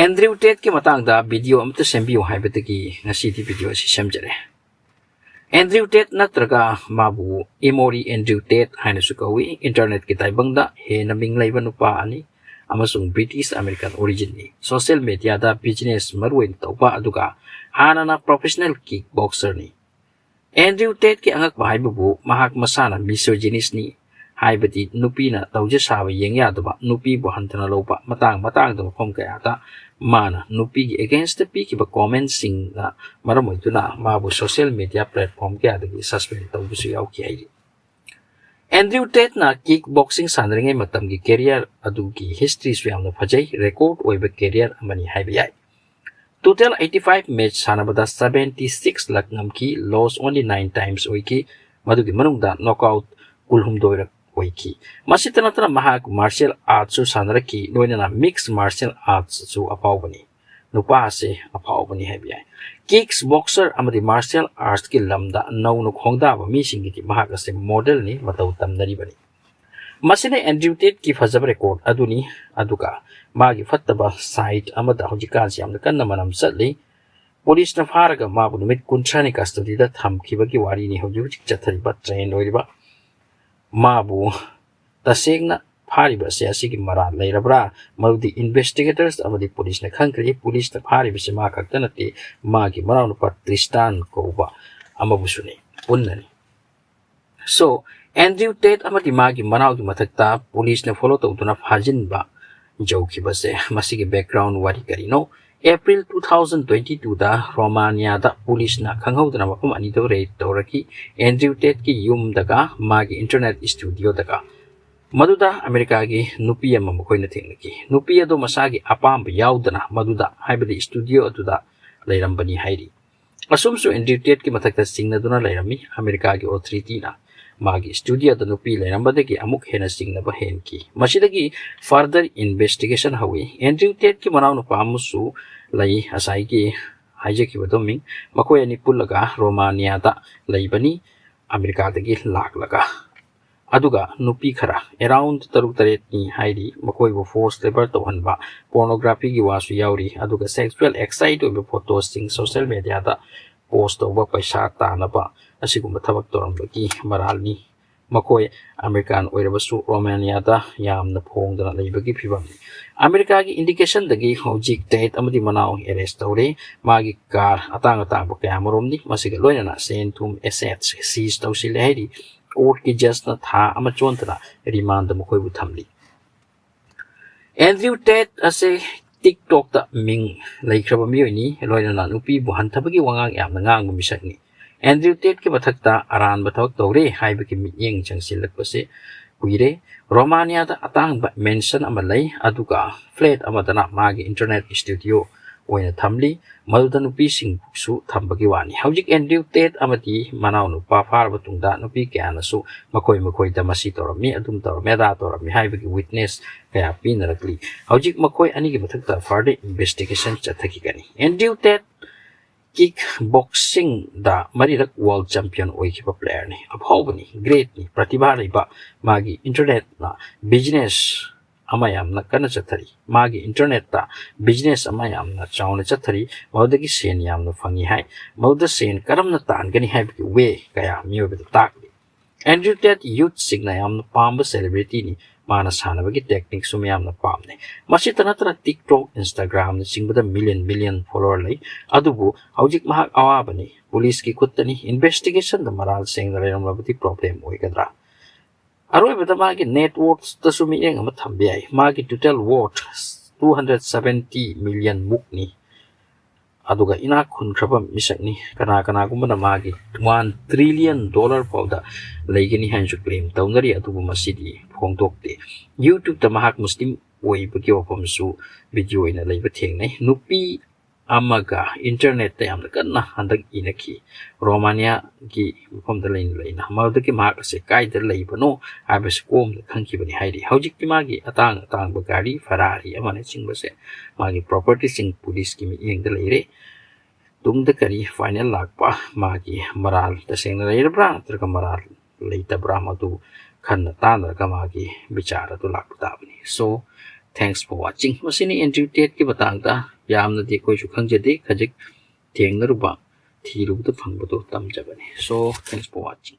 Andrew Tate ki matangda video amta sembiyo haibadagi ngasidi video si semjare. Andrew Tate natraga mabu Emory Andrew Tate haina sukawi internet ki taibangda he naming laiba nupa ani amasung British American origin ni social media da business marwin tawba aduga hana na professional kickboxer ni. Andrew Tate ki angak bahaibabu mahak masana misogynist ni haibati nupi na tawja sawa yengya daba nupi bu hantana lopa matang da mafam kaya ta mana nupi ki against the pi ki ba comments sing na maramoy tuna mabu social media platform kaya dagi suspend tawbusu yaw ki hairi. Andrew Tate na kickboxing sanringay matam ki career adu ki history swam na fajay record oiba career amani haibiyay. Total 85 match sanabada 76 lak ngamki lost only 9 times oiki madugi manungda knockout kulhum doirak oiki. Masitana mahak martial arts su sanaraki noina mixed martial arts su apawbani. Nupa ase apawbani haibiyay. Kicks boxer amadi martial arts ki lamda naunuk hongda ba mi singiti mahak ase model ni mataw tamnari bani. Masina Andrew Tate ki fazab record aduni aduka magi fattaba site amada hojikan siyam kan manam satli police na faraga mabu numit kuntrani custody da thamkibagi wari ni hoju chathariba train oiriba mabu tasengna phariba se asigi mara leirabra maldi investigators amadi police na khangkri police na phariba se ma kaktanati magi maraunu pat Tristan koba amabusuni punnani. So Andrew Tate amati magi manaw gi mathakta police na follow tawduna phajin ba jawki base masigi background wari karino April 2022 da Romania da police na khanghawdana mafam ani do raid tawraki Andrew Tate ki yum daga magi internet studio daga maduda America gi nupi ama makoina thengnaki nupi ado masagi apam yaudana maduda haibadi studio atuda leirambani hairi asumsu Andrew Tate ki mathakta singna duna leirami America gi authority na magi studio da nupi leirambadagi amuk hena singna ba henki masidagi further investigation hawi Andrew Tate ki manaw no pamusu lai asai ki haijaki badoming makoy ani pulaga Romania da leibani America dagi laklaga aduga nupi khara around taruk taret ni hairi makoy bo force labor to hanba pornography gi wasu yauri aduga sexual excite obe photos sing social media da post over paisa ta na ba asigum thabak torambaki maralni makoy American oirabasu Romania da yamna phongdana leibagi phibam America gi indication dagi hojik Tate amadi manaw arrest tawre magi car atang ba kaya maromni masiga loina sen thum assets seize tawsil hairi court ki just na tha ama chontana remand makoy bu thamli. Andrew Tate ase TikTok da ming laikhraba mi ni loina na nupi bu hanthabagi wangang yamna ngang misak ni Andrew Tate ki bathakta aran bathak tawre haibaki miyeng changsilak pase kuire Romania da atang ba mention amalai aduga flat amadana magi internet studio oina thamli maduda nupi sing su thambagi wani hojik Andrew Tate amati manaw nu pa far batungda nupi kyana su makoy da masi torami adum torami da torami haibaki witness kaya pinarakli hojik makoy ani gi bathakta further investigation chathaki kani Andrew Tate kickboxing da marirak world champion oikiba player ni abhawbani great ni pratibha leiba magi internet na business amayam na kana chathari magi internet ta business amayam na chawna chathari maudagi sen yam na fangi hai mauda sen karam na tan gani hai bi we kaya miyobe tak Andrew Tate youth signa yam na pamba celebrity ni mana sanabagi technique sum yam na pamne masitana tara TikTok Instagram na singbada million follower lai adubu hojik mahak awabani police ki kuttani investigation da maral seng na ram labati problem oigadra aroi bata magi net worth ta sumi eng ama thambiyai magi total worth 270 million mukni aduga ina khun khrabam misakni kana gumna magi $1 trillion powda leigini hanju claim tawnari adubu masidi phongdokte YouTube ta mahak muslim oi bagi opamsu video ina leiba thengnai nupi amaga internet ta yamna kanna handak inaki Romania gi mafam da leina maudaki mahak se kai da leibano abes kom khangki bani hairi hojik ki magi atang bagari Ferrari amane singbase magi property sing police ki mi eng da leire tungda kari final lakpa magi maral ta sengna leirabra terka maral leita bra madu khanna tan ka magi bichara tu lakta bani so Thanks for watching. Masini Andrew Tate ki batangda yamna di koi chu khangjade khajik thengnaruba thirubda phangbudu tamjabani. So thanks for watching.